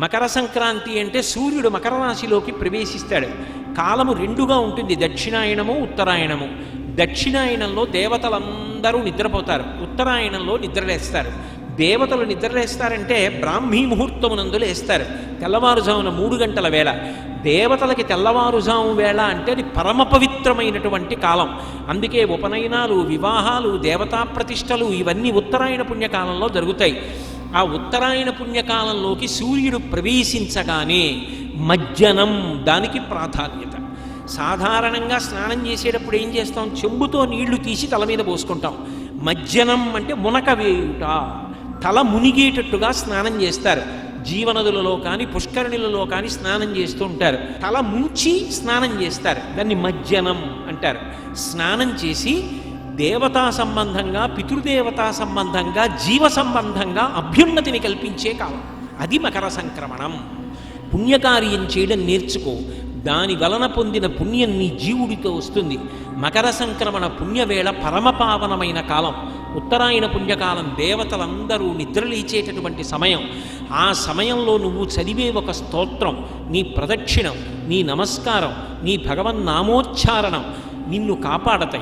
మకర సంక్రాంతి అంటే సూర్యుడు మకర రాశిలోకి ప్రవేశిస్తాడు. కాలము రెండుగా ఉంటుంది, దక్షిణాయనము ఉత్తరాయణము. దక్షిణాయనంలో దేవతలందరూ నిద్రపోతారు, ఉత్తరాయణంలో నిద్రలేస్తారు. దేవతలు నిద్రలేస్తారంటే బ్రాహ్మీ ముహూర్తమునందు లేస్తారు, తెల్లవారుజామున 3 గంటల వేళ. దేవతలకి తెల్లవారుజాము వేళ అంటే అది పరమ పవిత్రమైనటువంటి కాలం. అందుకే ఉపనయనాలు, వివాహాలు, దేవతా ప్రతిష్టలు ఇవన్నీ ఉత్తరాయణ పుణ్యకాలంలో జరుగుతాయి. ఆ ఉత్తరాయణ పుణ్యకాలంలోకి సూర్యుడు ప్రవేశించగానే మజ్జనం దానికి ప్రాధాన్యత. సాధారణంగా స్నానం చేసేటప్పుడు ఏం చేస్తాం? చెంబుతో నీళ్లు తీసి తల మీద పోసుకుంటాం. మజ్జనం అంటే మునక వేయుట, తల మునిగేటట్టుగా స్నానం చేస్తారు. జీవనదులలో కానీ పుష్కరిణులలో కానీ స్నానం చేస్తూ ఉంటారు. తల ముంచి స్నానం చేస్తారు, దాన్ని మజ్జనం అంటారు. స్నానం చేసి దేవతా సంబంధంగా, పితృదేవతా సంబంధంగా, జీవ సంబంధంగా అభ్యున్నతిని కల్పించే కాలం అది మకర సంక్రమణం. పుణ్యకార్యం చేయడం నేర్చుకో, దాని వలన పొందిన పుణ్యం నీ జీవుడితో వస్తుంది. మకర సంక్రమణ పుణ్యవేళ పరమపావనమైన కాలం. ఉత్తరాయణ పుణ్యకాలం దేవతలందరూ నిద్రలేచేటటువంటి సమయం. ఆ సమయంలో నువ్వు చదివే ఒక స్తోత్రం, నీ ప్రదక్షిణం, నీ నమస్కారం, నీ భగవన్నామోచ్చారణం నిన్ను కాపాడతాయి.